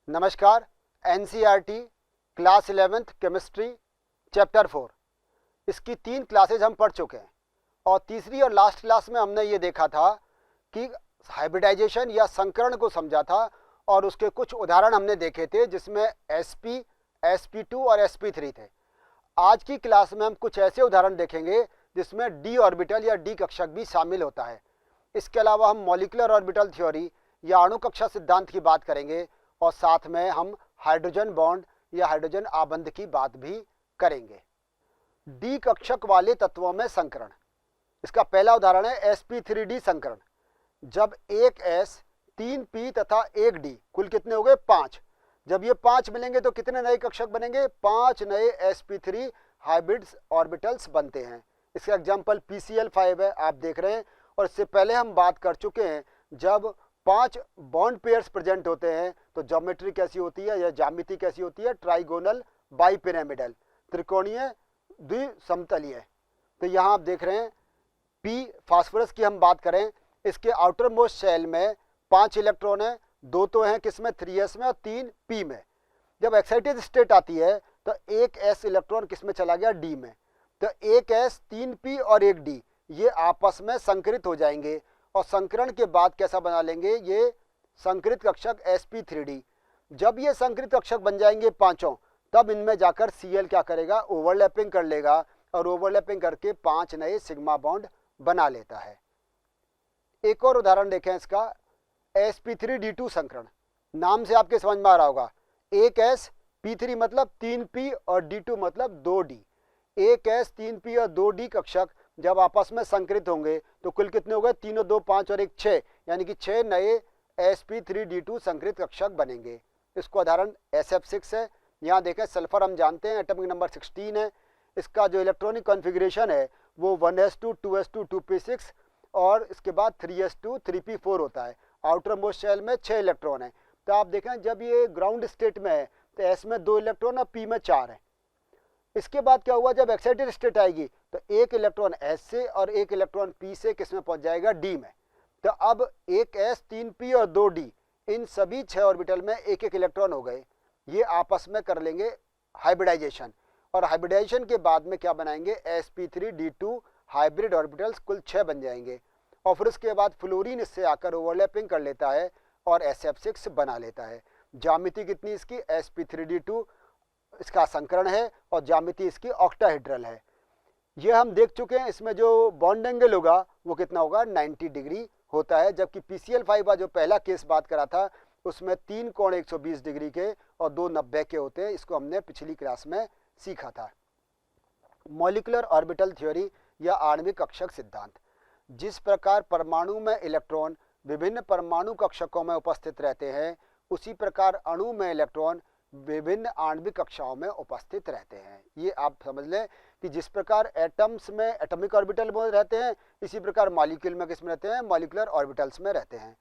नमस्कार। NCERT class 11th chemistry chapter 4 इसकी 3 classes हम पढ़ चुके हैं और तीसरी और लास्ट क्लास में हमने ये देखा था कि हाइब्रिडाइजेशन या संकरण को समझा था और उसके कुछ उदाहरण हमने देखे थे जिसमें sp, sp2 और sp3 थे। आज की क्लास में हम कुछ ऐसे उदाहरण देखेंगे जिसमें d ऑर्बिटल या d कक्षक भी शामिल होता है। इसके अलावा हम मॉलिक्यूलर ऑर्बिटल थ्योरी या अणु कक्षा सिद्धांत की बात करेंगे और साथ में हम हाइड्रोजन बॉन्ड या हाइड्रोजन आबंध की बात भी करेंगे। डी कक्षक वाले तत्वों में संकरण, इसका पहला उदाहरण है sp3d संकरण। जब एक s, 3 p तथा 1 d, कुल कितने हो गए 5। जब ये 5 मिलेंगे तो कितने नए कक्षक बनेंगे? 5 नए sp3 हाइब्रिड ऑर्बिटल्स बनते हैं। इसका एग्जाम्पल PCl5 है, आप देख रहे हैं। और इससे पहले हम बात कर चुके हैं, जब 5 बॉन्ड पेयर्स प्रेजेंट होते हैं तो ज्योमेट्री कैसी होती है या ज्यामिति कैसी होती है? ट्राइगोनल बाइपिरामिडल, त्रिकोणीय द्विसमतलीय। तो यहाँ आप देख रहे हैं P फास्फोरस की हम बात करें, इसके आउटर मोस्ट शेल में 5 इलेक्ट्रॉन है, 2 तो हैं किसमें? 3s में और 3 p में। जब एक्साइटेड स्टेट आती है तो एक s इलेक्ट्रॉन किसमें चला गया? d में। तो एक s, 3 p और 1 d ये आपस में संकरित हो जाएंगे और संकरण के बाद कैसा बना लेंगे? ये संकरित कक्षक sp3d। जब ये संकरित कक्षक बन जाएंगे पांचों, तब इनमें जाकर Cl क्या करेगा? ओवरलैपिंग कर लेगा और ओवरलैपिंग करके 5 नए सिग्मा बॉन्ड बना लेता है। एक और उदाहरण देखें इसका, sp3d2 संकरण। नाम से आपके समझ में आ रहा होगा, एक s, p3 मतलब 3p और d2 मतलब 2d। एक s, 3p और 2d कक्षक जब आपस में संकरित होंगे तो कुल कितने हो गए? 3 और 2 5 और 1 6, यानी कि 6 नए sp3d2 संकरित कक्षक बनेंगे। इसका उदाहरण SF6 है। यहाँ देखें सल्फर हम जानते हैं एटॉमिक नंबर 16 है। इसका जो इलेक्ट्रॉनिक कॉन्फ़िगरेशन है वो 1s2 2s2 2p6 और इसके बाद 3s2 3p4 होता है। आउटर मोस्ट शेल में 6 इलेक्ट्रॉन है। तो आप देखें जब ये ग्राउंड स्टेट में है तो s में 2 इलेक्ट्रॉन और p में 4 है। इसके बाद क्या हुआ? जब एक्साइटेड स्टेट आएगी तो एक इलेक्ट्रॉन s से और एक इलेक्ट्रॉन p से किसमें पहुंच जाएगा? d में। तो अब एक s, 3p और 2d, इन सभी 6 ऑर्बिटल में एक एक इलेक्ट्रॉन हो गए। ये आपस में कर लेंगे हाइब्रिडाइजेशन और हाइब्रिडाइजेशन के बाद में क्या बनाएंगे? sp3d2 हाइब्रिड ऑर्बिटल्स कुल 6 बन जाएंगे और फिर उसके बाद फ्लोरीन इससे आकर ओवरलैपिंग कर लेता है और SF6 बना लेता है। ज्यामिति कितनी इसकी? sp3d2 इसका संकरण है और ज्यामिति इसकी ऑक्टाहेड्रल है। ये हम देख चुके हैं। इसमें जो बॉन्ड एंगल होगा वो कितना होगा? 90 डिग्री होता है। जबकि PCl5 का जो पहला केस बात करा था उसमें 3 कोण 120 डिग्री के और 2 90 के होते हैं। इसको हमने पिछली क्लास में सीखा था। मॉलिक्यूलर ऑर्बिटल थ्योरी या आणविक कक्षक सिद्धांत। जिस प्रकार परमाणु में इलेक्ट्रॉन विभिन्न परमाणु कक्षकों में उपस्थित रहते हैं, उसी प्रकार अणु में इलेक्ट्रॉन विभिन्न आणविक कक्षाओं में उपस्थित रहते हैं। ये आप समझ लें कि जिस प्रकार एटम्स में एटॉमिक ऑर्बिटल में रहते हैं, इसी प्रकार मॉलिक्यूल में किस में रहते हैं? मॉलिक्यूलर ऑर्बिटल्स में रहते हैं।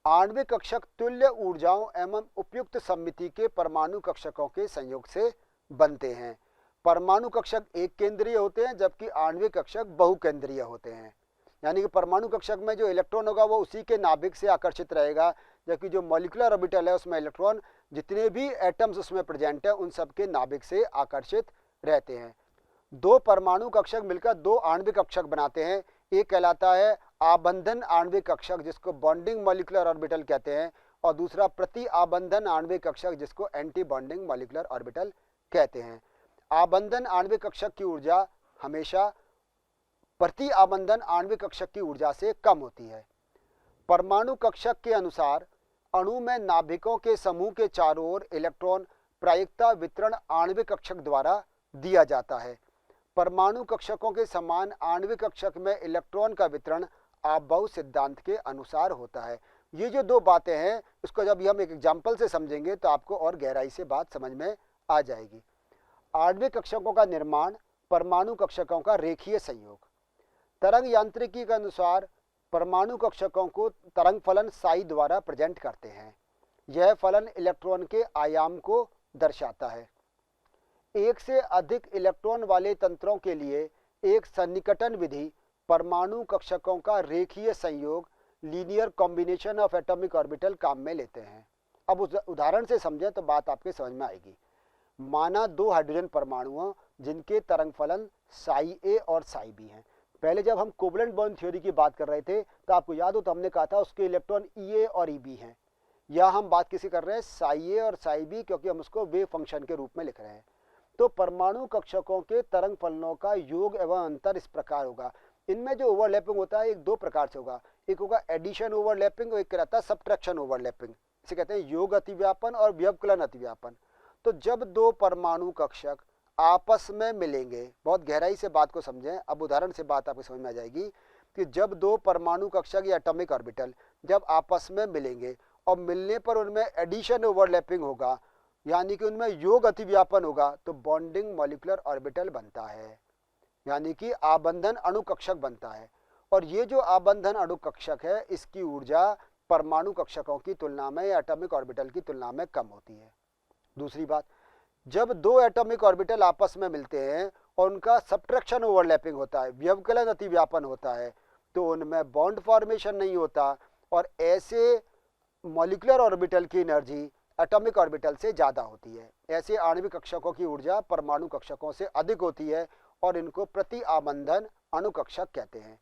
आणविक कक्षक तुल्य ऊर्जाओं एवं उपयुक्त सममिति के परमाणु कक्षकों के संयोग से बनते हैं। परमाणु कक्षक एक केंद्रीय होते हैं जबकि आणविक कक्षक बहुकेंद्रीय होते हैं। यानी कि परमाणु कक्षक में जो इलेक्ट्रॉन होगा वो उसी के नाभिक से आकर्षित रहेगा, जबकि जो मॉलिक्यूलर ऑर्बिटल है उसमें इलेक्ट्रॉन जितने भी एटम्स उसमें प्रेजेंट है उन सब के नाभिक से आकर्षित रहते हैं। 2 परमाणु कक्षक मिलकर 2 आणविक कक्षक बनाते हैं। एक कहलाता है आबंधन आणविक कक्षक जिसको बॉन्डिंग मॉलिक्यूलर ऑर्बिटल कहते हैं और दूसरा प्रति आबंधन आणविक कक्षक जिसको एंटी बॉन्डिंग मॉलिक्यूलर ऑर्बिटल कहते हैं। आबंधन आणविक कक्षक की ऊर्जा हमेशा प्रति आबंधन आणविक कक्षक की ऊर्जा से कम होती है। परमाणु कक्षक के अनुसार अणु में नाभिकों के समूह के चारों ओर इलेक्ट्रॉन प्रायिकता वितरण आणविक कक्षक द्वारा दिया जाता है। परमाणु कक्षकों के समान आणविक कक्षक में इलेक्ट्रॉन का वितरण आपबाउ सिद्धांत के अनुसार होता है। ये जो 2 बातें हैं इसको जब हम एक एग्जाम्पल से समझेंगे तो आपको और गहराई से बात समझ में आ जाएगी। आणविक कक्षकों का निर्माण, परमाणु कक्षकों का रेखीय संयोग। तरंग यांत्रिकी के अनुसार परमाणु कक्षकों को तरंग फलन साई द्वारा प्रेजेंट करते हैं। यह फलन इलेक्ट्रॉन के आयाम को दर्शाता है। एक से अधिक इलेक्ट्रॉन वाले तंत्रों के लिए एक सन्निकटन विधि परमाणु कक्षकों का रेखीय संयोग linear combination of atomic orbital काम में लेते हैं। अब उस उदाहरण से समझें तो बात आपके समझ में आएगी। माना दो हाइड्रोजन परमाणु जिनके तरंग फलन साई ए और साई बी हैं। पहले जब हम कोवलेंट बॉन्ड थ्योरी की बात कर रहे थे तो आपको याद हो तो हमने कहा था उसके इलेक्ट्रॉन ई ए और ई बी हैं। या हम बात किसी कर रहे हैं साई ए और साई बी, क्योंकि हम उसको वेव फंक्शन के रूप में लिख रहे हैं। तो परमाणु कक्षकों के तरंग फलनों का योग एवं अंतर इस प्रकार होगा। इनमें जो ओवरलैपिंग होता है एक दो प्रकार से होगा, एक होगा एडिशन ओवरलैपिंग और एक रहता है सब्ट्रैक्शन ओवरलैपिंग। इसे कहते हैं योग अतिव्यापन और व्यवकलन अतिव्यापन। तो जब दो परमाणु कक्षक आपस में मिलेंगे, बहुत गहराई से बात को समझें, अब उदाहरण से बात आपको समझ में आ जाएगी कि जब दो परमाणु कक्षक या एटॉमिक ऑर्बिटल जब आपस में मिलेंगे और मिलने पर उनमें एडिशन ओवरलैपिंग होगा, यानी कि उनमें योग अतिव्यापन होगा, तो बॉन्डिंग मॉलिक्यूलर ऑर्बिटल बनता है, यानी कि आबंधन अणुकक्षक बनता है। और ये जो आबंधन अणुकक्षक है इसकी ऊर्जा परमाणु कक्षकों की तुलना में या एटॉमिक ऑर्बिटल की तुलना में कम होती है। दूसरी बात, जब दो एटॉमिक ऑर्बिटल आपस में मिलते हैं और उनका सब्ट्रैक्शन ओवरलैपिंग होता है, व्यवकलन अतिव्यापन होता है, तो उनमें बॉन्ड फॉर्मेशन नहीं होता और ऐसे मॉलिक्यूलर ऑर्बिटल की एनर्जी एटॉमिक ऑर्बिटल से ज़्यादा होती है। ऐसे आणविक कक्षकों की ऊर्जा परमाणु कक्षकों से अधिक होती है और इनको प्रति आबंधन अणुकक्षक कहते हैं।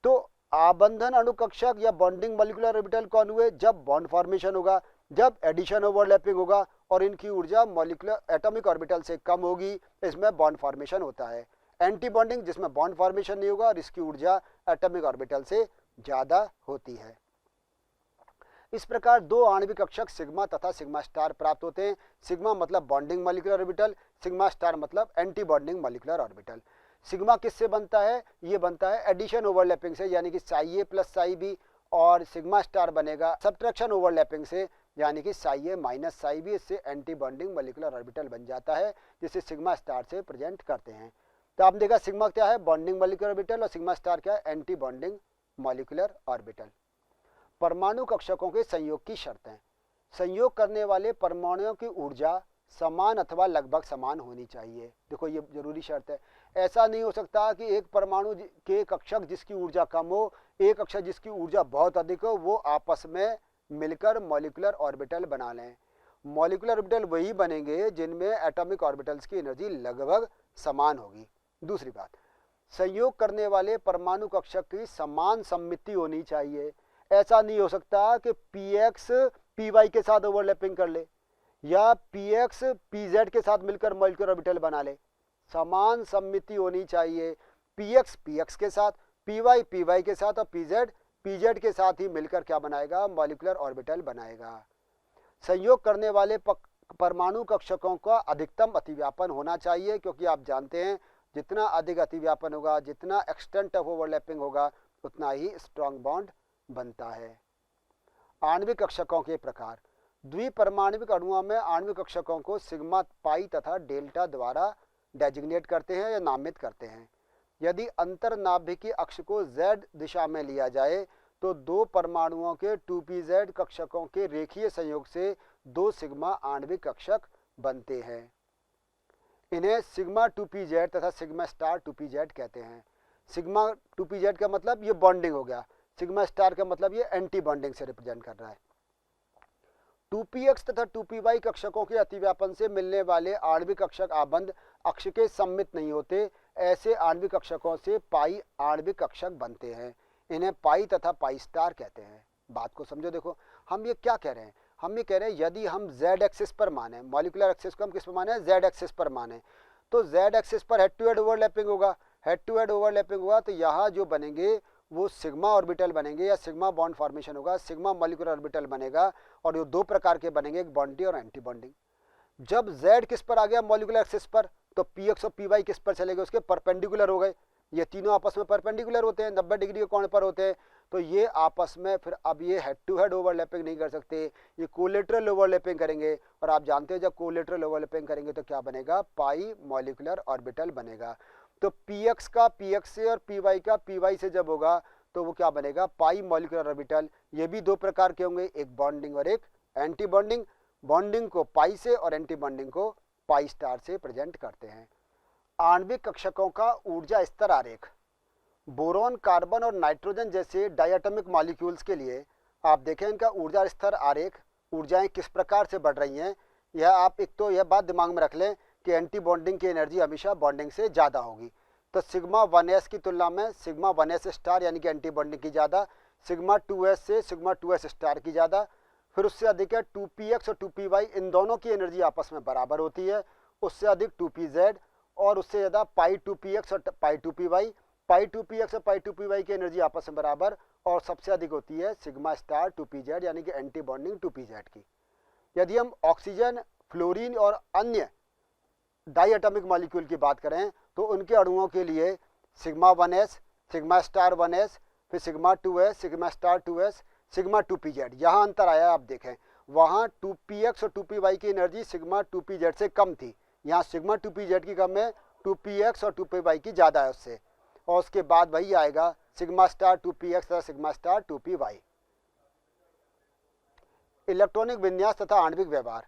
तो आबंधन अणुकक्षक या बॉन्डिंग मॉलिक्यूलर ऑर्बिटल कौन हुए? जब बॉन्ड फॉर्मेशन होगा, जब एडिशन ओवरलैपिंग होगा और इनकी ऊर्जा मॉलिक्यूलर एटॉमिक ऑर्बिटल से कम होगी, इसमें बॉन्ड फॉर्मेशन होता है। एंटी बॉन्डिंग जिसमें बॉन्ड फॉर्मेशन नहीं होगा और इसकी ऊर्जा एटॉमिक ऑर्बिटल से ज़्यादा होती है। इस प्रकार दो आणविक कक्षक सिग्मा तथा सिग्मा स्टार प्राप्त होते हैं। सिग्मा मतलब bonding molecular orbital, sigma star मतलब anti bonding molecular orbital. Sigma किससे बनता है? ये बनता है एडिशन ओवरलैपिंग से, यानी कि साई ए प्लस साई बी, और सिग्मा स्टार बनेगा सब्ट्रैक्शन ओवरलैपिंग से, यानी कि साई ए माइनस साई बी। इससे एंटी बॉन्डिंग मॉलिक्यूलर ऑर्बिटल बन जाता है, जिसे सिग्मा स्टार से प्रेजेंट करते हैं। तो आपने देखा सिग्मा क्या है? बॉन्डिंग मॉलिक्यूलर ऑर्बिटल, और सिग्मा स्टार क्या है? Anti bonding molecular orbital. परमाणु कक्षकों के संयोग की शर्तें। संयोग करने वाले परमाणुओं की ऊर्जा समान अथवा लगभग समान होनी चाहिए। देखो ये जरूरी शर्त है। ऐसा नहीं हो सकता कि एक परमाणु के कक्षक जिसकी ऊर्जा कम हो, एक कक्षक जिसकी ऊर्जा बहुत अधिक हो, वो आपस में मिलकर मॉलिक्यूलर ऑर्बिटल बना लें। मॉलिक्यूलर ऑर्बिटल वही बनेंगे जिनमें एटॉमिक ऑर्बिटल्स की एनर्जी लगभग समान होगी। दूसरी बात, संयोग करने वाले परमाणु कक्षक की समान सममिति होनी चाहिए। ऐसा नहीं हो सकता कि px py के साथ ओवरलैपिंग कर ले या px pz के साथ मिलकर मॉलिक्यूलर ऑर्बिटल बना ले। समान सममिति होनी चाहिए। px px के साथ, py py के साथ और pz pz के साथ ही मिलकर क्या बनाएगा? मॉलिक्यूलर ऑर्बिटल बनाएगा। संयोग करने वाले परमाणु कक्षकों का अधिकतम अतिव्यापन होना चाहिए, क्योंकि आप जानते हैं जितना अधिक अतिव्यापन होगा, जितना एक्सटेंट ऑफ ओवरलैपिंग होगा, उतना ही स्ट्रॉन्ग बॉन्ड बनता है। आणविक कक्षकों के प्रकार। द्विपरमाणविक अणुओं में आणविक कक्षकों को सिग्मा पाई तथा डेल्टा द्वारा डेजिग्नेट करते हैं या नामित करते हैं। यदि अंतरनाभिकीय अक्ष को z दिशा में लिया जाए तो दो परमाणुओं के 2pz कक्षकों के रेखीय संयोग से दो सिग्मा आणविक कक्षक बनते हैं। इन्हें सिग्मा 2pz तथा सिग्मा स्टार 2pz कहते हैं। सिग्मा 2pz का मतलब ये बॉन्डिंग हो गया, सिग्मा स्टार का मतलब ये एंटी बॉन्डिंग से रिप्रेजेंट कर रहा है। 2px तथा 2py कक्षकों के अतिव्यापन से मिलने वाले आणविक कक्षक आबंध अक्ष के सममित नहीं होते। ऐसे आणविक कक्षकों से पाई आणविक कक्षक बनते हैं। इन्हें पाई तथा पाई स्टार कहते हैं। बात को समझो। देखो हम ये क्या कह रहे हैं? हम ये कह रहे हैं यदि हम z एक्सिस पर माने, मॉलिक्यूलर एक्सिस को हम किस पर माने? z एक्सिस पर माने, तो z एक्सिस पर हेड टू हेड ओवरलैपिंग होगा। हेड टू हेड ओवरलैपिंग हुआ तो यहाँ जो बनेंगे वो सिग्मा ऑर्बिटल बनेंगे या सिग्मा बॉन्ड फॉर्मेशन होगा, सिग्मा मॉलिक्यूलर ऑर्बिटल बनेगा। और ये दो प्रकार के बनेंगे, एक बॉन्डी और एंटी बॉन्डिंग। जब z किस पर आ गया? मॉलिक्यूलर एक्सिस पर, तो px और py किस पर चले गए? उसके परपेंडिकुलर हो गए। ये तीनों आपस में परपेंडिकुलर होते हैं, 90 डिग्री के कोण पर होते हैं, तो ये आपस में फिर अब ये हेड टू हेड ओवरलैपिंग नहीं कर सकते, ये कोलेटरल ओवरलैपिंग करेंगे। और आप जानते हैं जब कोलेटरल ओवरलैपिंग करेंगे तो क्या बनेगा? पाई मॉलिक्यूलर ऑर्बिटल बनेगा। तो px का px से और py का py से जब होगा तो वो क्या बनेगा? पाई मॉलिक्यूलर ऑर्बिटल। ये भी दो प्रकार के होंगे, एक बॉन्डिंग और एक एंटी बॉन्डिंग। बॉन्डिंग को पाई से और एंटी बॉन्डिंग को पाई स्टार से प्रेजेंट करते हैं। आणविक कक्षकों का ऊर्जा स्तर आरेख। बोरॉन, कार्बन और नाइट्रोजन जैसे डायटॉमिक मॉलिक्यूल्स के लिए आप देखें इनका ऊर्जा स्तर आरेख ऊर्जाएं किस प्रकार से बढ़ रही हैं, यह आप एक तो यह बात दिमाग में रख लें कि एंटी बॉन्डिंग की एनर्जी हमेशा बॉन्डिंग से ज़्यादा होगी। तो सिग्मा 1s की तुलना में सिग्मा 1s स्टार यानी कि एंटी बॉन्डिंग की ज़्यादा, सिग्मा 2s से सिग्मा 2s स्टार की ज़्यादा, फिर उससे अधिक है 2px और 2py, इन दोनों की एनर्जी आपस में बराबर होती है। उससे अधिक 2pz और उससे ज़्यादा पाई 2px और पाई 2py, पाई 2px और पाई 2py की एनर्जी आपस में बराबर, और सबसे अधिक होती है सिग्मा स्टार 2pz यानी कि एंटी बॉन्डिंग 2pz की। यदि हम ऑक्सीजन, फ्लोरीन और अन्य डाई एटॉमिक मॉलिक्यूल की बात करें तो उनके अणुओं के लिए sigma 1s, sigma star 1s, फिर sigma 2s, sigma star 2s, sigma 2pz, यहाँ अंतर आया आप देखें। वहाँ 2px और 2py की एनर्जी सिग्मा 2pz से कम थी, यहाँ सिग्मा 2pz की कम है, 2px और 2py की ज़्यादा है उससे, और उसके बाद वही आएगा सिग्मा स्टार 2px और सिग्मा स्टार 2py। इलेक्ट्रॉनिक विन्यास तथा आणविक व्यवहार।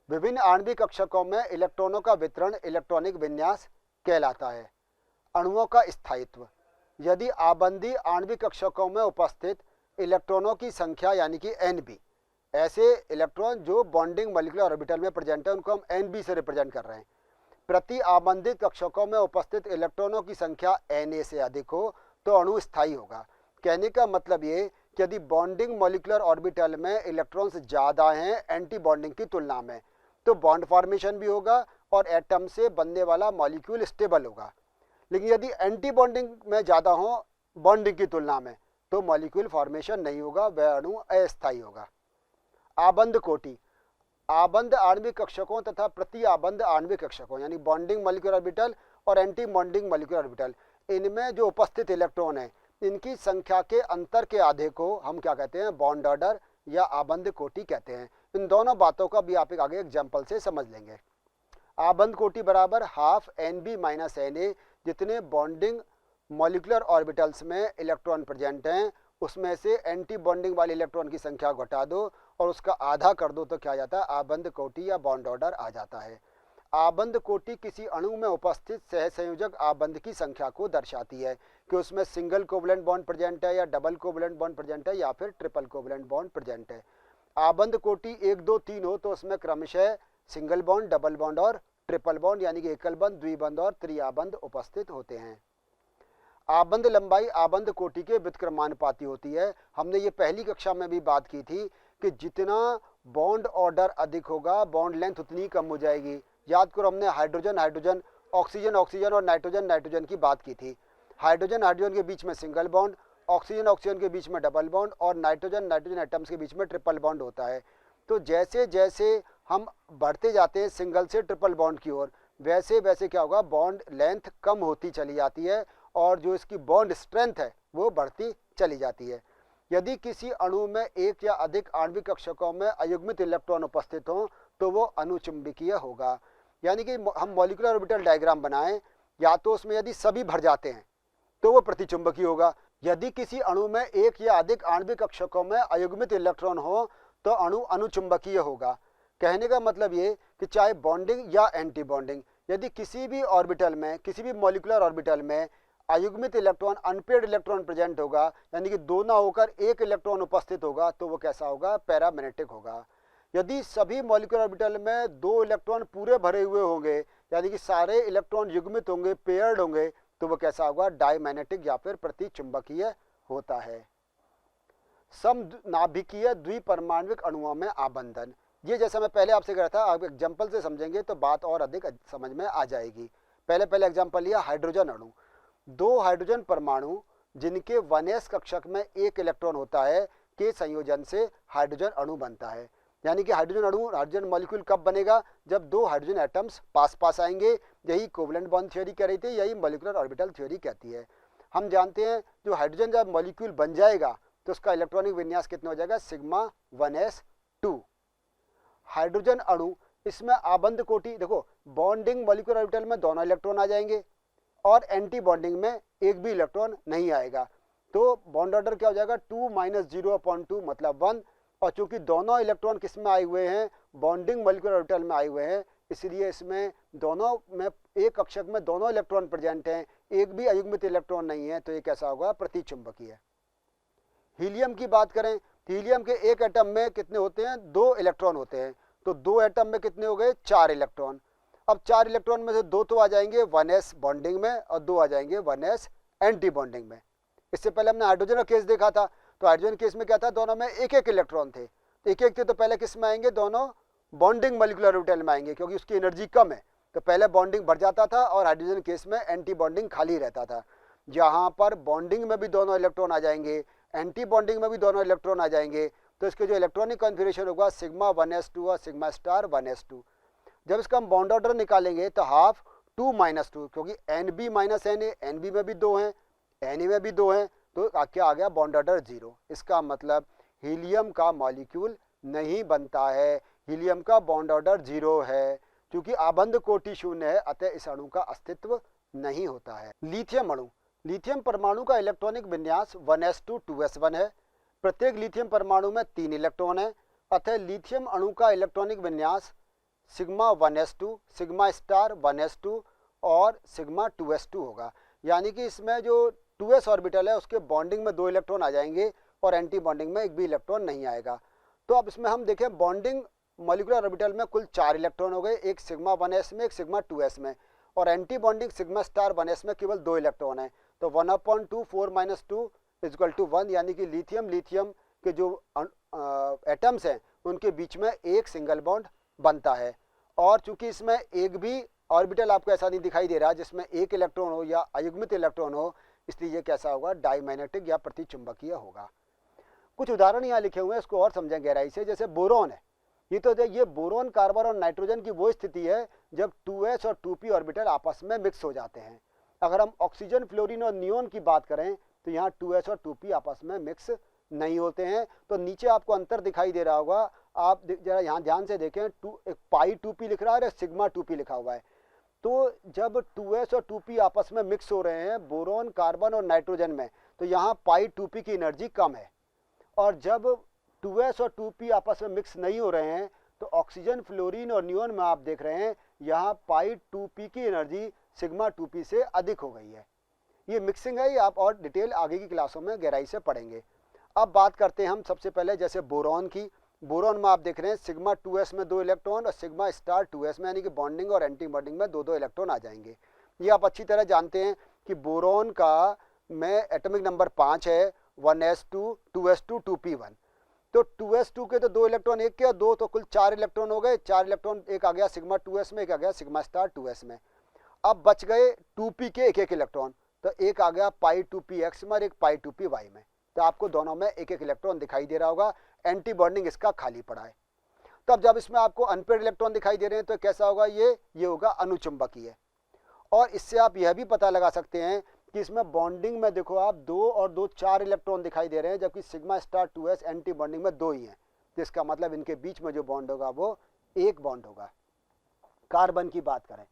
विभिन्न आणविक कक्षकों में इलेक्ट्रॉनों का वितरण इलेक्ट्रॉनिक विन्यास कहलाता है। अणुओं का स्थायित्व। यदि आबंदी आणविक कक्षकों में उपस्थित इलेक्ट्रॉनों की संख्या यानी कि Nb, ऐसे इलेक्ट्रॉन जो बॉन्डिंग मॉलिक्यूलर ऑर्बिटल में प्रेजेंट है उनको हम Nb से रिप्रेजेंट कर रहे हैं, प्रति आबंधित कक्षकों में उपस्थित इलेक्ट्रॉनों की संख्या Na से अधिक हो तो अणु स्थायी होगा। कहने का मतलब ये कि यदि बॉन्डिंग मॉलिक्यूलर ऑर्बिटल में इलेक्ट्रॉन्स ज़्यादा हैं एंटी बॉन्डिंग की तुलना में, तो बॉन्ड फॉर्मेशन भी होगा और एटम से बनने वाला मॉलिक्यूल स्टेबल होगा। लेकिन यदि एंटी बॉन्डिंग में ज़्यादा हो बॉन्डिंग की तुलना में तो मॉलिक्यूल फॉर्मेशन नहीं होगा, वह अणु अस्थायी होगा। आबंध कोटि। आबंध आणविक कक्षकों तथा प्रति आबंध आणविक कक्षकों यानी बॉन्डिंग मॉलिक्यूलर ऑर्बिटल और एंटी बॉन्डिंग मॉलिक्यूलर ऑर्बिटल, इनमें जो उपस्थित इलेक्ट्रॉन है इनकी संख्या के अंतर के आधे को हम क्या कहते हैं, बॉन्ड ऑर्डर या आबंध कोटि कहते हैं। इन दोनों बातों का भी आप एक आगे एग्जाम्पल से समझ लेंगे। आबंध कोटि बराबर हाफ Nb माइनस Na, जितने बॉन्डिंग मॉलिक्यूलर ऑर्बिटल्स में इलेक्ट्रॉन प्रेजेंट हैं उसमें से एंटी बॉन्डिंग वाले इलेक्ट्रॉन की संख्या घटा दो और उसका आधा कर दो तो क्या आ जाता है, आबंध कोटि या बॉन्ड ऑर्डर आ जाता है। आबंध कोटि किसी अणु में उपस्थित सहसंयोजक आबंध की संख्या को दर्शाती है कि उसमें सिंगल कोवलेंट बॉन्ड प्रेजेंट है या डबल कोवलेंट बॉन्ड प्रेजेंट है या फिर ट्रिपल कोवलेंट बॉन्ड प्रेजेंट है। आबंध कोटि 1, 2, 3 हो तो उसमें क्रमशः सिंगल बॉन्ड, डबल बॉन्ड और ट्रिपल बॉन्ड यानी कि एकल बंध, द्विबंध और त्रिआबंध उपस्थित होते हैं। आबंध लंबाई आबंध कोटि के व्युत्क्रमानुपाती होती है। हमने ये पहली कक्षा में भी बात की थी कि जितना बॉन्ड ऑर्डर अधिक होगा बॉन्ड लेंथ उतनी कम हो जाएगी। याद करो हमने हाइड्रोजन हाइड्रोजन, ऑक्सीजन ऑक्सीजन और नाइट्रोजन नाइट्रोजन की बात की थी। हाइड्रोजन हाइड्रोजन के बीच में सिंगल बॉन्ड, ऑक्सीजन ऑक्सीजन के बीच में डबल बॉन्ड और नाइट्रोजन नाइट्रोजन एटम्स के बीच में ट्रिपल बॉन्ड होता है। तो जैसे जैसे हम बढ़ते जाते हैं सिंगल से ट्रिपल बॉन्ड की ओर, वैसे वैसे क्या होगा, बॉन्ड लेंथ कम होती चली जाती है और जो इसकी बॉन्ड स्ट्रेंथ है वो बढ़ती चली जाती है। यदि किसी अणु में एक या अधिक आणविक कक्षकों में अयुग्मित इलेक्ट्रॉन उपस्थित हों तो वो अनुचुंबकीय होगा। यानी कि हम मॉलिक्यूलर ऑर्बिटल डायग्राम बनाएं, या तो उसमें यदि सभी भर जाते हैं तो वो प्रतिचुंबकीय होगा। यदि किसी अणु में एक या अधिक आणविक कक्षकों में अयुग्मित इलेक्ट्रॉन हो तो अणु अनुचुंबकीय होगा। कहने का मतलब ये कि चाहे बॉन्डिंग या एंटी बॉन्डिंग, यदि किसी भी ऑर्बिटल में, किसी भी मॉलिक्यूलर ऑर्बिटल में अयुग्मित इलेक्ट्रॉन, अनपेयर्ड इलेक्ट्रॉन प्रेजेंट होगा यानी कि दो ना होकर एक इलेक्ट्रॉन उपस्थित होगा तो वो कैसा होगा, पैरामैग्नेटिक होगा। यदि सभी मॉलिक्यूलर ऑर्बिटल में दो इलेक्ट्रॉन पूरे भरे हुए होंगे यानी कि सारे इलेक्ट्रॉन युग्मित होंगे, पेयर्ड होंगे, तो वो कैसा होगा, डायमैग्नेटिक या फिर प्रतिचुंबकीय होता है। समनाभिकीय द्विपरमाण्विक अणुओं में आबंधन। ये जैसा मैं पहले आपसे कह रहा था, आप एग्जाम्पल से समझेंगे तो बात और अधिक समझ में आ जाएगी। पहले एग्जाम्पल लिया हाइड्रोजन अणु। दो हाइड्रोजन परमाणु जिनके 1s कक्षक में एक इलेक्ट्रॉन होता है के संयोजन से हाइड्रोजन अणु बनता है। यानी कि हाइड्रोजन अणु, हाइड्रोजन मॉलिक्यूल कब बनेगा, जब दो हाइड्रोजन एटम्स पास पास आएंगे। यही कोवलेंट बॉन्ड थ्योरी कह रही थी, यही मॉलिक्यूलर ऑर्बिटल थ्योरी कहती है। हम जानते हैं जो हाइड्रोजन जब मॉलिक्यूल बन जाएगा तो उसका इलेक्ट्रॉनिक विन्यास कितना हो जाएगा, सिग्मा 1s2। हाइड्रोजन अणु, इसमें आबंध कोटि देखो, बॉन्डिंग मॉलिक्यूलर ऑर्बिटल में दोनों इलेक्ट्रॉन आ जाएंगे और एंटी बॉन्डिंग में एक भी इलेक्ट्रॉन नहीं आएगा। तो बॉन्ड ऑर्डर क्या हो जाएगा, 2 - 0/2 मतलब 1। और चूंकि दोनों इलेक्ट्रॉन किस में आए हुए हैं, बॉन्डिंग मॉलिक्यूलर ऑर्बिटल में आए हुए हैं, इसलिए इसमें दोनों में एक कक्षक में दोनों इलेक्ट्रॉन प्रेजेंट हैं, एक भी अयुग्मित इलेक्ट्रॉन नहीं है, तो ये कैसा होगा, प्रतिचुंबकीय। हीलियम की बात करें तो हीलियम के एक एटम में कितने होते हैं, 2 इलेक्ट्रॉन होते हैं, तो 2 एटम में कितने हो गए, 4 इलेक्ट्रॉन। अब 4 इलेक्ट्रॉन में से 2 तो आ जाएंगे 1s बॉन्डिंग में और 2 आ जाएंगे 1s एंटी बॉन्डिंग में। इससे पहले हमने हाइड्रोजन का केस देखा था, तो हाइड्रोजन केस में क्या था, दोनों में एक एक इलेक्ट्रॉन थे, तो एक एक थे, तो पहले किस में आएंगे, दोनों बॉन्डिंग मॉलिक्यूलर ऑर्बिटल में आएंगे, क्योंकि उसकी एनर्जी कम है, तो पहले बॉन्डिंग बढ़ जाता था और हाइड्रोजन केस में एंटी बॉन्डिंग खाली रहता था। जहाँ पर बॉन्डिंग में भी दोनों इलेक्ट्रॉन आ जाएंगे, एंटी बॉन्डिंग में भी दोनों इलेक्ट्रॉन आ जाएंगे, तो इसके जो इलेक्ट्रॉनिक कॉन्फिगरेशन होगा सिग्मा 1s2 और सिग्मा स्टार 1s2। जब इसका हम बॉन्ड ऑर्डर निकालेंगे तो हाफ 2 - 2, क्योंकि NB - Na, NB में भी 2 हैं, Na में भी 2 हैं, तो क्या आ गया, बॉन्ड ऑर्डर 0। इसका मतलब हीलियम का मॉलिक्यूल नहीं बनता है, हीलियम का बॉन्ड ऑर्डर 0 है, क्योंकि आबंध कोटि शून्य है, अतः इस अणु का अस्तित्व नहीं होता है। लिथियम अणु, लिथियम परमाणु का इलेक्ट्रॉनिक विन्यास 1s2 2s1 है। प्रत्येक लिथियम परमाणु में 3 इलेक्ट्रॉन है, अतः लिथियम अणु का इलेक्ट्रॉनिक विन्यास sigma 1s2, sigma star 1s2 और सिग्मा 2s2 होगा। यानी कि इसमें जो 2s ऑर्बिटल है उसके बॉन्डिंग में 2 इलेक्ट्रॉन आ जाएंगे और एंटी बॉन्डिंग में एक भी इलेक्ट्रॉन नहीं आएगा। तो अब इसमें हम देखें बॉन्डिंग मॉलिक्यूलर ऑर्बिटल में कुल 4 इलेक्ट्रॉन हो गए, एक सिग्मा 1s में, एक सिग्मा 2s में, और anti bonding sigma star 1s में केवल 2 इलेक्ट्रॉन है, तो 1/2 4 - 2 = 1, यानी कि लिथियम के जो एटम्स हैं उनके बीच में एक सिंगल बॉन्ड बनता है। और चूंकि इसमें एक भी ऑर्बिटल आपको ऐसा नहीं दिखाई दे रहा जिसमें एक इलेक्ट्रॉन हो या अयुग्मित इलेक्ट्रॉन हो, इसलिए ये कैसा होगा, डाईमैग्नेटिक या प्रतिचुंबकीय होगा। कुछ उदाहरण यहाँ लिखे हुए हैं, इसको और समझें गहराई से। जैसे बोरोन है, ये बोरोन, कार्बन और नाइट्रोजन की वो स्थिति है जब 2s और 2p ऑर्बिटल आपस में मिक्स हो जाते हैं। अगर हम ऑक्सीजन, फ्लोरीन और नियोन की बात करें तो यहाँ 2s और 2p आपस में मिक्स नहीं होते हैं। तो नीचे आपको अंतर दिखाई दे रहा होगा, आप जरा यहाँ ध्यान से देखें, एक पाई 2p लिख रहा है और सिग्मा 2p लिखा हुआ है। तो जब 2s और 2p आपस में मिक्स हो रहे हैं बोरोन, कार्बन और नाइट्रोजन में, तो यहाँ पाई 2p की एनर्जी कम है, और जब 2s और 2p आपस में मिक्स नहीं हो रहे हैं तो ऑक्सीजन, फ्लोरीन और नियोन में आप देख रहे हैं यहाँ पाई 2p की एनर्जी सिग्मा 2p से अधिक हो गई है। ये मिक्सिंग है, ये आप और डिटेल आगे की क्लासों में गहराई से पढ़ेंगे। अब बात करते हैं हम सबसे पहले जैसे बोरॉन की। बोरॉन में आप देख रहे हैं सिग्मा 2s में 2 इलेक्ट्रॉन और सिग्मा स्टार 2s में, यानी कि बॉन्डिंग और एंटी बॉन्डिंग में 2-2 इलेक्ट्रॉन आ जाएंगे। ये आप अच्छी तरह जानते हैं कि बोरॉन का में एटॉमिक नंबर 5 है, 1s2 2s2 2p1। तो 2s2 के तो 2 इलेक्ट्रॉन, एक के और 2, तो कुल 4 इलेक्ट्रॉन हो गए। 4 इलेक्ट्रॉन, एक आ गया सिग्मा 2s में, एक आ गया सिग्मा स्टार 2s में। अब बच गए 2p के एक इलेक्ट्रॉन, तो एक आ गया पाई 2px में और एक पाई 2py में। तो आपको दोनों में एक इलेक्ट्रॉन दिखाई दे रहा होगा, एंटी बॉन्डिंग इसका खाली पड़ा है। तो अब जब इसमें आपको अनपेड इलेक्ट्रॉन दिखाई दे रहे हैं तो कैसा होगा, ये होगा अनुचुंबकीय। और इससे आप यह भी पता लगा सकते हैं कि इसमें बॉन्डिंग में देखो आप 2 और 2 4 इलेक्ट्रॉन दिखाई दे रहे हैं, जबकि sigma star 2s anti bonding में 2 ही हैं। तो इसका मतलब इनके बीच में जो बॉन्ड होगा वो एक बॉन्ड होगा। कार्बन की बात करें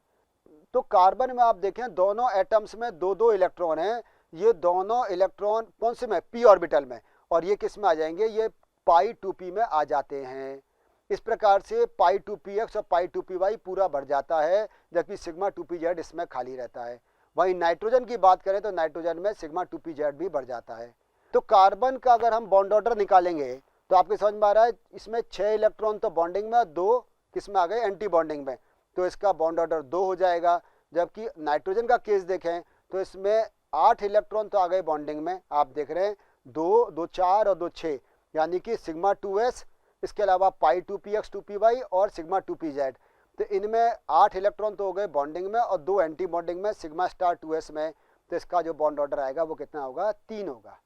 तो कार्बन में आप देखें दोनों एटम्स में 2-2 इलेक्ट्रॉन हैं। ये दोनों इलेक्ट्रॉन कौन से में, p ऑर्बिटल में, और ये किस में आ जाएंगे, ये पाई 2p में आ जाते हैं। इस प्रकार से पाई 2px और पाई 2py पूरा भर जाता है, जबकि सिग्मा 2pz इसमें खाली रहता है। वहीं नाइट्रोजन की बात करें तो नाइट्रोजन में सिग्मा 2pz भी भर जाता है। तो कार्बन का अगर हम बॉन्ड ऑर्डर निकालेंगे तो आपके समझ में आ रहा है, इसमें 6 इलेक्ट्रॉन तो बॉन्डिंग में, 2 किस में आ गए, एंटी बॉन्डिंग में, तो इसका बॉन्ड ऑर्डर 2 हो जाएगा। जबकि नाइट्रोजन का केस देखें तो इसमें 8 इलेक्ट्रॉन तो आ गए बॉन्डिंग में, आप देख रहे हैं 2 2 4 और 2 6, यानी कि सिग्मा 2s, इसके अलावा पाई 2px 2py और सिग्मा 2pz। तो इनमें 8 इलेक्ट्रॉन तो हो गए बॉन्डिंग में और 2 एंटी बॉन्डिंग में सिग्मा स्टार 2s में। तो इसका जो बॉन्ड ऑर्डर आएगा वो कितना होगा, 3 होगा।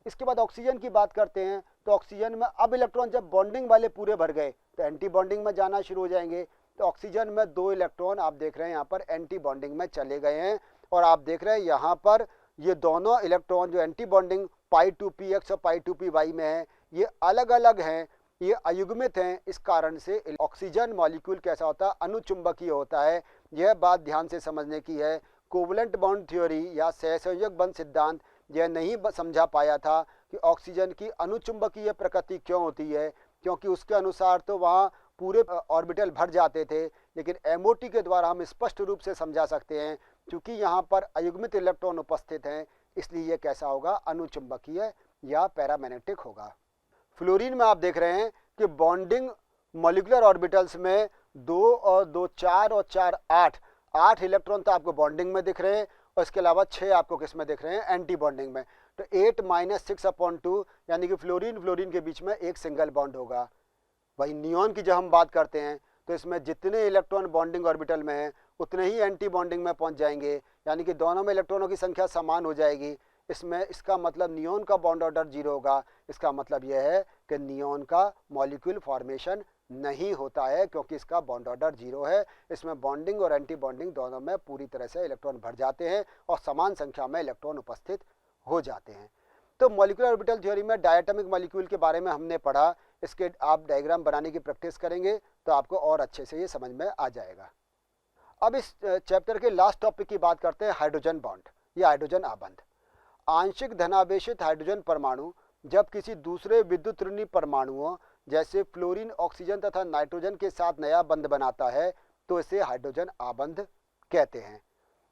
इसके बाद ऑक्सीजन की बात करते हैं तो ऑक्सीजन में अब इलेक्ट्रॉन जब बॉन्डिंग वाले पूरे भर गए तो एंटी बॉन्डिंग में जाना शुरू हो जाएंगे। तो ऑक्सीजन में 2 इलेक्ट्रॉन आप देख रहे हैं यहाँ पर एंटी बॉन्डिंग में चले गए हैं, और आप देख रहे हैं यहाँ पर ये दोनों इलेक्ट्रॉन जो एंटी बॉन्डिंग पाई 2px और पाई 2py में है, ये अलग अलग हैं, ये अयुग्मित हैं। इस कारण से ऑक्सीजन मॉलिक्यूल कैसा होता है, अनुचुंबकीय होता है। यह बात ध्यान से समझने की है। कोवलेंट बॉन्ड थ्योरी या सहसंयोजक बंध सिद्धांत यह नहीं समझा पाया था कि ऑक्सीजन की अनुचुंबकीय प्रकृति क्यों होती है, क्योंकि उसके अनुसार तो वहाँ पूरे ऑर्बिटल भर जाते थे। लेकिन MOT के द्वारा हम स्पष्ट रूप से समझा सकते हैं, क्योंकि यहाँ पर अयुग्मित इलेक्ट्रॉन उपस्थित हैं, इसलिए यह कैसा होगा, अनुचुंबकीय या पैरामैग्नेटिक होगा। फ्लोरीन में आप देख रहे हैं कि बॉन्डिंग मॉलिक्यूलर ऑर्बिटल्स में 2 और 2 4 और 4 8 इलेक्ट्रॉन तो आपको बॉन्डिंग में दिख रहे हैं, और इसके अलावा 6 आपको किस में दिख रहे हैं, एंटी बॉन्डिंग में। तो 8 - 6/2 यानी कि फ्लोरीन के बीच में एक सिंगल बॉन्ड होगा। वही नियॉन की जब हम बात करते हैं तो इसमें जितने इलेक्ट्रॉन बॉन्डिंग ऑर्बिटल में हैं उतने ही एंटी बॉन्डिंग में पहुंच जाएंगे, यानी कि दोनों में इलेक्ट्रॉनों की संख्या समान हो जाएगी। इसमें इसका मतलब नियॉन का बॉन्ड ऑर्डर 0 होगा। इसका मतलब यह है कि नियॉन का मॉलिक्यूल फॉर्मेशन नहीं होता है, क्योंकि इसका बॉन्ड ऑर्डर 0 है। इसमें बॉन्डिंग और एंटी बॉन्डिंग दोनों में पूरी तरह से इलेक्ट्रॉन भर जाते हैं और समान संख्या में इलेक्ट्रॉन उपस्थित हो जाते हैं। तो मॉलिक्यूलर ऑर्बिटल थ्योरी में डायटोमिक मॉलिक्यूल के बारे में हमने पढ़ा। इसके आप डायग्राम बनाने की प्रैक्टिस करेंगे तो आपको और अच्छे से ये समझ में आ जाएगा। अब इस चैप्टर के लास्ट टॉपिक की बात करते हैं, हाइड्रोजन बॉन्ड या हाइड्रोजन आबंध। आंशिक धनावेशित हाइड्रोजन परमाणु जब किसी दूसरे विद्युत ऋणी परमाणुओं जैसे फ्लोरीन, ऑक्सीजन तथा नाइट्रोजन के साथ नया बंध बनाता है तो इसे हाइड्रोजन आबंध कहते हैं।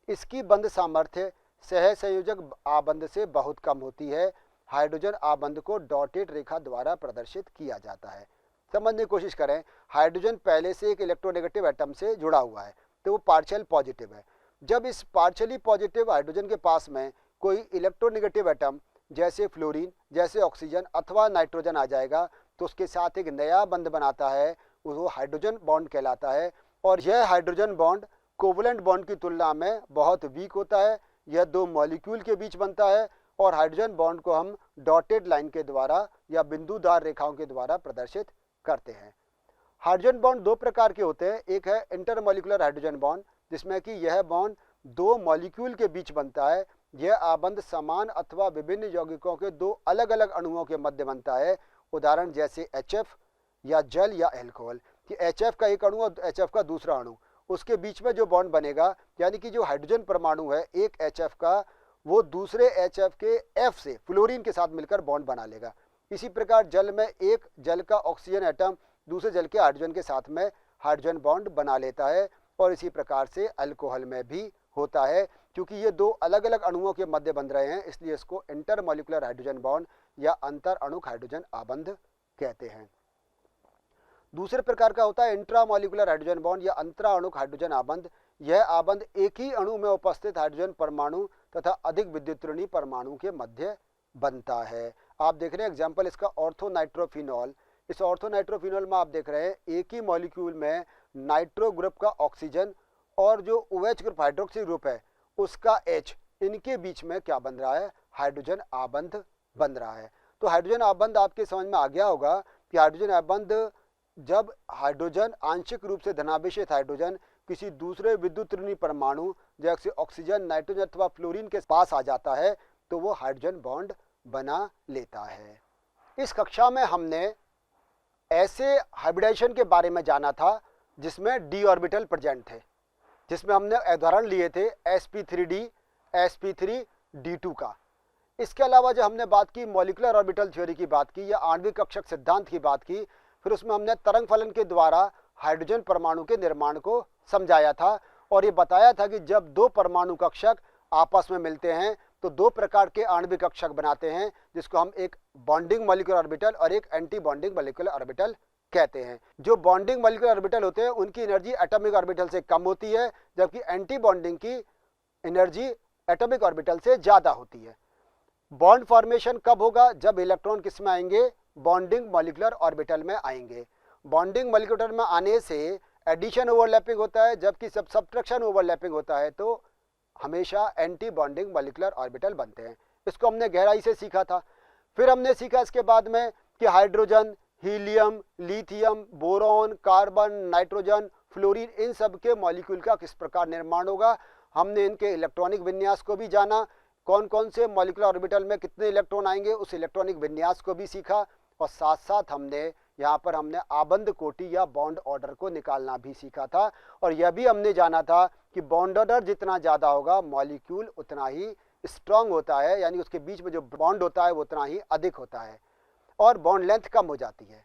इसकी बंध सामर्थ्य सहसंयोजक आबंध से बहुत कम होती है। हाइड्रोजन आबंध को डॉटेड रेखा द्वारा प्रदर्शित किया जाता है। समझने की कोशिश करें, हाइड्रोजन पहले से एक इलेक्ट्रोनेगेटिव एटम से जुड़ा हुआ है तो वो पार्शियल पॉजिटिव है। जब इस पार्शियली पॉजिटिव हाइड्रोजन के पास में कोई इलेक्ट्रोनेगेटिव एटम जैसे फ्लोरीन, जैसे ऑक्सीजन अथवा नाइट्रोजन आ जाएगा तो उसके साथ एक नया बंध बनाता है, वो हाइड्रोजन बॉन्ड कहलाता है। और यह हाइड्रोजन बॉन्ड कोवलेंट बॉन्ड की तुलना में बहुत वीक होता है। यह 2 मॉलिक्यूल के बीच बनता है और हाइड्रोजन बॉन्ड को हम डॉटेड लाइन के द्वारा या बिंदुदार रेखाओं के द्वारा प्रदर्शित करते हैं। हाइड्रोजन बॉन्ड 2 प्रकार के होते हैं। एक है इंटरमॉलिक्यूलर हाइड्रोजन बॉन्ड, जिसमें कि यह बॉन्ड 2 मॉलिक्यूल के बीच बनता है। यह आबंध समान अथवा विभिन्न यौगिकों के 2 अलग अलग अणुओं के मध्य बनता है। उदाहरण जैसे HF या जल या अल्कोहल, कि HF का एक अणु और HF का दूसरा अणु, उसके बीच में जो बॉन्ड बनेगा, यानी कि जो हाइड्रोजन परमाणु है एक HF का, वो दूसरे HF के F से फ्लोरीन के साथ मिलकर बॉन्ड बना लेगा। इसी प्रकार जल में एक जल का ऑक्सीजन एटम दूसरे जल के हाइड्रोजन के साथ में हाइड्रोजन बॉन्ड बना लेता है। और इसी प्रकार से अल्कोहल में भी होता है। क्योंकि ये 2 अलग अलग अणुओं के मध्य बन रहे हैं, इसलिए इसको इंटरमॉलिक्यूलर हाइड्रोजन बॉन्ड या अंतर अणुक हाइड्रोजन आबंध कहते हैं। दूसरे प्रकार का होता है इंट्रामॉलिक्यूलर हाइड्रोजन बॉन्ड या अंतरा अणुक हाइड्रोजन आबंध। यह आबंध एक ही अणु में उपस्थित हाइड्रोजन परमाणु तथा अधिक विद्युतऋणी परमाणु के मध्य बनता है। आप देख रहे हैं एग्जाम्पल इसका ऑर्थोनाइट्रोफिनॉल। इस ऑर्थोनाइट्रोफिनॉल में आप देख रहे हैं एक ही मॉलिक्यूल में नाइट्रो ग्रुप का ऑक्सीजन और जो OH ग्रुप हाइड्रोक्सी ग्रुप है उसका H, इनके बीच में क्या बन रहा है, हाइड्रोजन आबंध बन रहा है। तो हाइड्रोजन आबंध आपके समझ में आ गया होगा कि हाइड्रोजन आबंध जब हाइड्रोजन आंशिक रूप से धनावेशित हाइड्रोजन किसी दूसरे विद्युत ऋणी परमाणु जैसे ऑक्सीजन, नाइट्रोजन अथवा फ्लोरीन के पास आ जाता है तो वो हाइड्रोजन बॉन्ड बना लेता है। इस कक्षा में हमने ऐसे हाइब्रिडाइजेशन के बारे में जाना था जिसमें d ऑर्बिटल प्रेजेंट थे, जिसमें हमने उदाहरण लिए थे sp3d, sp3d2 का। इसके अलावा जब हमने बात की मॉलिक्यूलर ऑर्बिटल थ्योरी की बात की या आणविक कक्षक सिद्धांत की बात की, फिर उसमें हमने तरंग फलन के द्वारा हाइड्रोजन परमाणु के निर्माण को समझाया था और ये बताया था कि जब 2 परमाणु कक्षक आपस में मिलते हैं तो 2 प्रकार के आणविक कक्षक बनाते हैं, जिसको हम एक बॉन्डिंग मॉलिक्यूलर ऑर्बिटल और एक एंटी बॉन्डिंग मॉलिक्यूलर ऑर्बिटल कहते हैं। जो बॉन्डिंग मॉलिक्यूलर ऑर्बिटल होते हैं उनकी एनर्जी एटॉमिक ऑर्बिटल से कम होती है, जबकि एंटी बॉन्डिंग की एनर्जी एटॉमिक ऑर्बिटल से ज़्यादा होती है। बॉन्ड फॉर्मेशन कब होगा, जब इलेक्ट्रॉन किस में आएंगे, बॉन्डिंग मॉलिक्यूलर ऑर्बिटल में आएंगे। बॉन्डिंग मॉलिक्यूलर में आने से एडिशन ओवरलैपिंग होता है, जबकि सब्ट्रैक्शन ओवरलैपिंग होता है तो हमेशा एंटी बॉन्डिंग मॉलिक्यूलर ऑर्बिटल बनते हैं। इसको हमने गहराई से सीखा था। फिर हमने सीखा इसके बाद में कि hydrogen, helium, lithium, boron, carbon, nitrogen, fluorine, इन सब के मॉलिक्यूल का किस प्रकार निर्माण होगा। हमने इनके इलेक्ट्रॉनिक विन्यास को भी जाना, कौन कौन से मॉलिक्यूलर ऑर्बिटल में कितने इलेक्ट्रॉन आएंगे उस इलेक्ट्रॉनिक विन्यास को भी सीखा। और साथ साथ हमने यहाँ पर हमने आबंध कोटि या बॉन्ड ऑर्डर को निकालना भी सीखा था। और यह भी हमने जाना था कि बॉन्ड ऑर्डर जितना ज़्यादा होगा मॉलिक्यूल उतना ही स्ट्रांग होता है, यानी उसके बीच में जो बॉन्ड होता है वो उतना ही अधिक होता है और बॉन्ड लेंथ कम हो जाती है।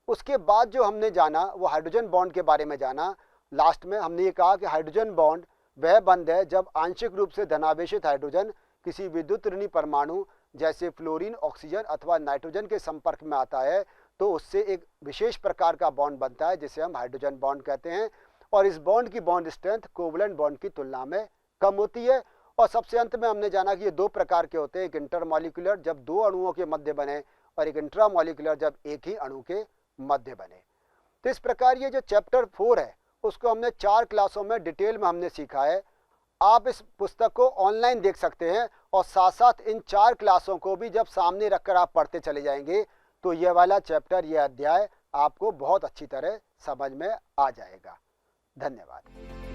उसके बाद जो हमने जाना वो हाइड्रोजन बॉन्ड के बारे में जाना। लास्ट में हमने ये कहा कि हाइड्रोजन बॉन्ड वह बंध है जब आंशिक रूप से धनावेशित हाइड्रोजन किसी विद्युत ऋणी परमाणु जैसे फ्लोरीन ऑक्सीजन अथवा नाइट्रोजन के संपर्क में आता है तो उससे एक विशेष प्रकार का बॉन्ड बनता है जिसे हम हाइड्रोजन बॉन्ड कहते हैं, और इस बॉन्ड की बॉन्ड स्ट्रेंथ कोवलेंट बॉन्ड की तुलना में कम होती है। और सबसे अंत में हमने जाना कि ये दो प्रकार के होते हैं, एक इंटरमॉलिक्यूलर जब दो अणुओं के मध्य बने और एक इंट्रामॉलिक्यूलर जब एक ही अणु के मध्य बने। तो इस प्रकार ये जो चैप्टर 4 है उसको हमने 4 क्लासों में डिटेल में हमने सीखा है। आप इस पुस्तक को ऑनलाइन देख सकते हैं और साथ साथ इन 4 क्लासों को भी जब सामने रखकर आप पढ़ते चले जाएंगे तो ये वाला चैप्टर, ये अध्याय आपको बहुत अच्छी तरह समझ में आ जाएगा। धन्यवाद।